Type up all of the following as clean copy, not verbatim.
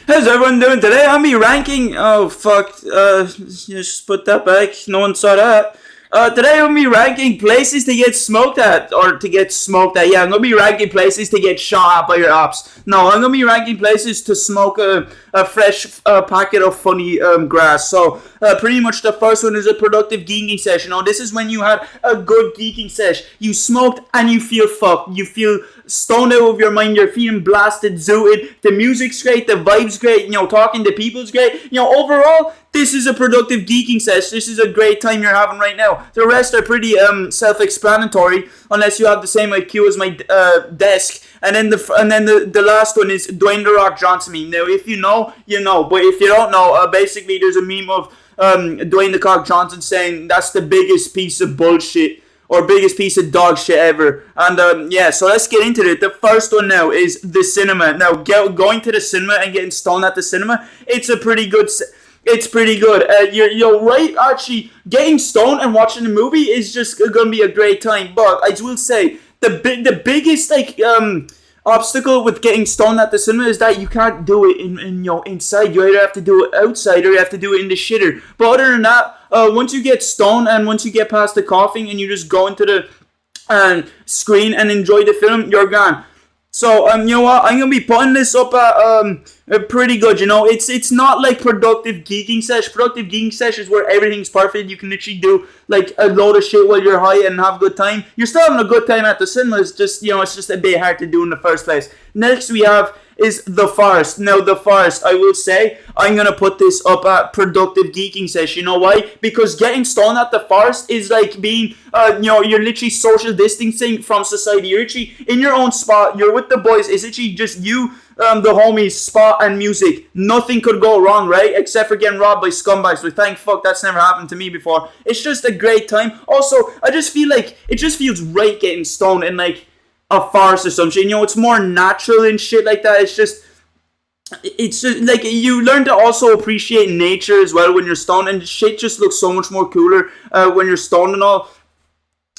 How's everyone doing today? I'm be ranking. Oh fuck! Just put that back. No one saw that. Today I'm gonna be ranking places to get smoked at, or to get smoked at. Yeah, I'm gonna be ranking places to get shot at by your ops. No, I'm gonna be ranking places to smoke a fresh packet of funny grass. So pretty much the first one is a productive geeking session. Now this is when you had a good geeking sesh. You smoked and you feel fucked. You feel stoned out of your mind. You're feeling blasted, zooted. The music's great. The vibe's great. You know, talking to people's great. You know, overall, this is a productive geeking sesh. This is a great time you're having right now. The rest are pretty self-explanatory, unless you have the same IQ as my desk. And then the last one is Dwayne The Rock Johnson meme. Now, if you know, you know. But if you don't know, basically there's a meme of Dwayne The Rock Johnson saying that's the biggest piece of bullshit or biggest piece of dog shit ever. And yeah, so let's get into it. The first one now is the cinema. Now, going to the cinema and getting stoned at the cinema, it's pretty good. You're right, actually. Getting stoned and watching a movie is just gonna be a great time. But I will say the biggest obstacle with getting stoned at the cinema is that you can't do it inside. You either have to do it outside or you have to do it in the shitter. But other than that, once you get stoned and once you get past the coughing and you just go into the screen and enjoy the film, you're gone. So you know what? I'm gonna be putting this up at pretty good. You know, it's not like productive geeking sesh. Productive geeking sesh is where everything's perfect. You can literally do like a load of shit while you're high and have a good time. You're still having a good time at the cinema. It's just it's just a bit hard to do in the first place. Next we have is The Forest. Now, The Forest, I will say, I'm going to put this up at productive geeking sesh. You know why? Because getting stoned at The Forest is like being, you're literally social distancing from society. You're literally in your own spot. You're with the boys. It's literally just you, the homies, spot, and music. Nothing could go wrong, right? Except for getting robbed by scumbags. But thank fuck that's never happened to me before. It's just a great time. Also, I just feel like it just feels right getting stoned in like a forest or something. You know, it's more natural and shit like that. It's just like you learn to also appreciate nature as well when you're stoned, and shit just looks so much more cooler when you're stoned and all.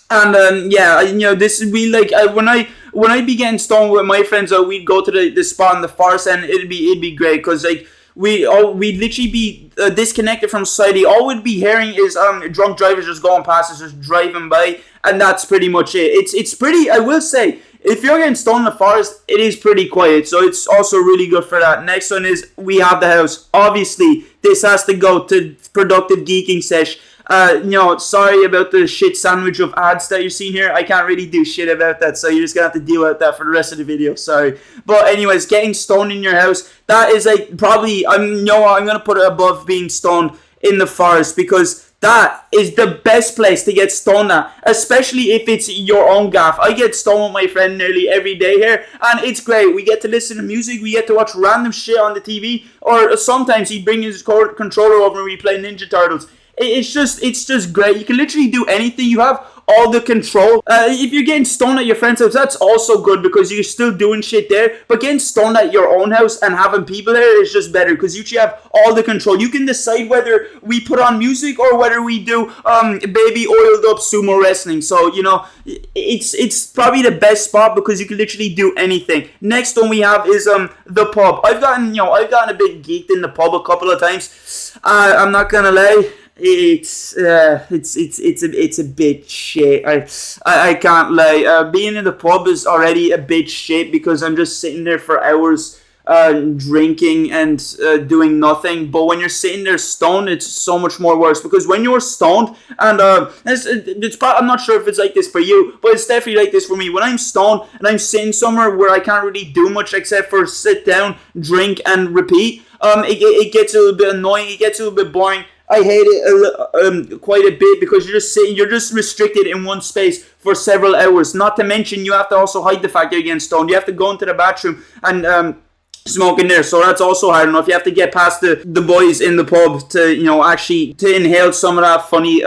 And yeah, this would be like when I be getting stoned with my friends, we'd go to the spot in the forest, and it'd be great because like we'd literally be disconnected from society. All we'd be hearing is drunk drivers just going past us, just driving by, and that's pretty much it. It's pretty, I will say, if you're getting stoned in the forest, it is pretty quiet, so it's also really good for that. Next one is We Have the House. Obviously, this has to go to productive geeking sesh. Sorry about the shit sandwich of ads that you're seeing here. I can't really do shit about that, so you're just gonna have to deal with that for the rest of the video. Sorry. But anyways, getting stoned in your house, that is like probably, I'm gonna put it above being stoned in the forest, because that is the best place to get stoned at, especially if it's your own gaff. I get stoned with my friend nearly every day here, and it's great. We get to listen to music, we get to watch random shit on the TV, or sometimes he'd bring his controller over and we play Ninja Turtles. It's just great. You can literally do anything. You have all the control. If you're getting stoned at your friend's house, that's also good because you're still doing shit there. But getting stoned at your own house and having people there is just better because you have all the control. You can decide whether we put on music or whether we do baby oiled up sumo wrestling. So it's probably the best spot because you can literally do anything. Next one we have is the pub. I've gotten a bit geeked in the pub a couple of times. I'm not gonna lie. It's a bit shit. I can't lie. Being in the pub is already a bit shit because I'm just sitting there for hours drinking and doing nothing. But when you're sitting there stoned, it's so much more worse because when you're stoned, and I'm not sure if it's like this for you, but it's definitely like this for me. When I'm stoned and I'm sitting somewhere where I can't really do much except for sit down, drink, and repeat, it gets a little bit annoying. It gets a little bit boring. I hate it quite a bit because you're just restricted in one space for several hours. Not to mention, you have to also hide the fact that you're getting stoned. You have to go into the bathroom and smoke in there, so that's also hard enough. You have to get past the boys in the pub to actually to inhale some of that funny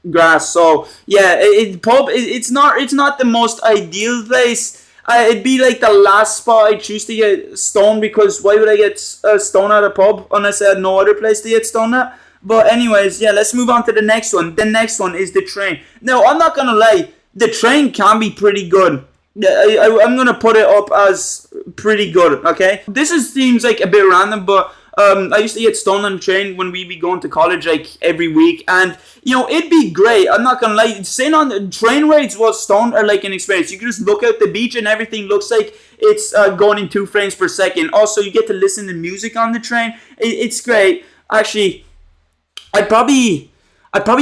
grass. So yeah, pub it's not the most ideal place. It'd be like the last spot I choose to get stoned because why would I get stoned at a pub unless I had no other place to get stoned at? But anyways, yeah, let's move on to the next one. The next one is the train. Now, I'm not gonna lie, the train can be pretty good. I'm gonna put it up as pretty good. Okay, this seems like a bit random, but I used to get stoned on the train when we be going to college like every week, and it'd be great. I'm not gonna lie. Sitting on the train rides while stoned are like an experience. You can just look out the beach and everything looks like it's going in 2 frames per second. Also, you get to listen to music on the train. It's great. Actually, I'd probably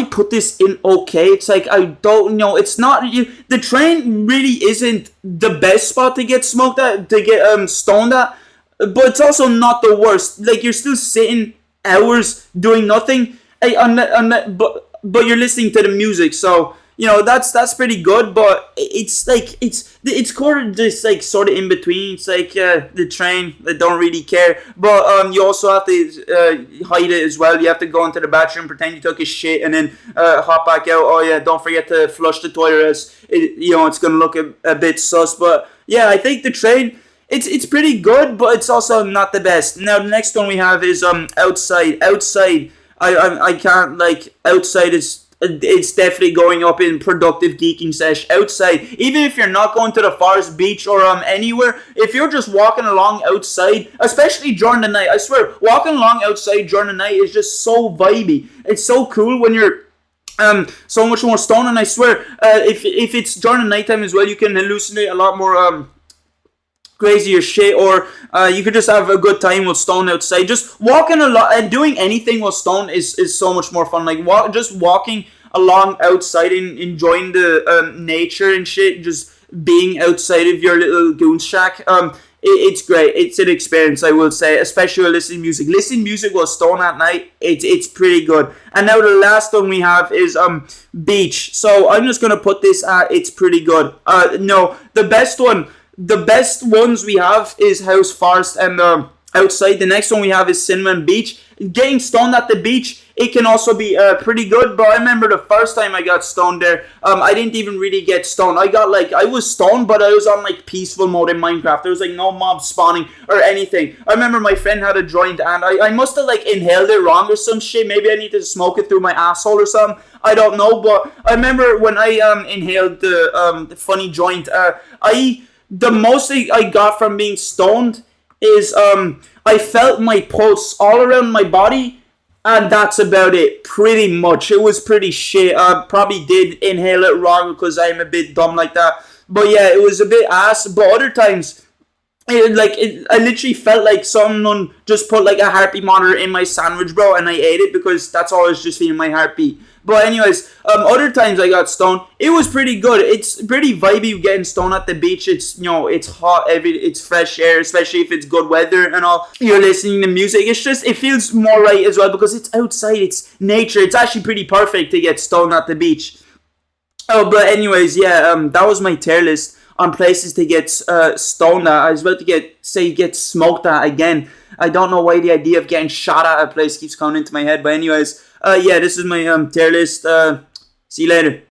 put this in okay. It's like I don't know. It's not the train really isn't the best spot to get smoked at, to get stoned at, but it's also not the worst. Like you're still sitting hours doing nothing, but you're listening to the music. So that's pretty good. But it's like it's kind of just like sort of in between. It's like the train. I don't really care. But you also have to hide it as well. You have to go into the bathroom, pretend you took a shit, and then hop back out. Oh yeah, don't forget to flush the toilet. It's gonna look a bit sus. But yeah, I think the train. It's pretty good, but it's also not the best. Now the next one we have is outside. Outside, I can't like outside is. It's definitely going up in productive geeking sesh outside. Even if you're not going to the forest, beach, or anywhere, if you're just walking along outside, especially during the night, I swear, walking along outside during the night is just so vibey. It's so cool when you're so much more stoned, and I swear, if it's during the nighttime as well, you can hallucinate a lot more crazier shit, or you could just have a good time with stone outside. Just walking a lot and doing anything with stone is so much more fun. Like just walking along outside and enjoying the nature and shit. Just being outside of your little goon shack. It's great. It's an experience, I will say, especially with listening music. Listening music while stoned at night, it's pretty good. And now the last one we have is beach. So I'm just gonna put this at it's pretty good. No, the best ones we have is house, forest, and outside. The next one we have is cinema and beach. Getting stoned at the beach, it can also be pretty good. But I remember the first time I got stoned there, I didn't even really get stoned. I was stoned, but I was on like peaceful mode in Minecraft. There was like no mobs spawning or anything. I remember my friend had a joint, and I must have like inhaled it wrong or some shit. Maybe I need to smoke it through my asshole or something. I don't know. But I remember when I inhaled the funny joint, the most I got from being stoned is I felt my pulse all around my body, and that's about it. Pretty much, it was pretty shit. Probably did inhale it wrong because I'm a bit dumb like that. But yeah, it was a bit ass. But other times, I literally felt like someone just put like a heartbeat monitor in my sandwich, bro, and I ate it because that's all I was just feeling, my heartbeat. But anyways, other times I got stoned. It was pretty good. It's pretty vibey getting stoned at the beach. It's it's hot. It's fresh air, especially if it's good weather and all. You're listening to music. It feels more right as well because it's outside. It's nature. It's actually pretty perfect to get stoned at the beach. Oh, but anyways, yeah. That was my tier list on places to get stoned at. I was about to get smoked at again. I don't know why the idea of getting shot at a place keeps coming into my head. But anyways, yeah, this is my tier list. See you later.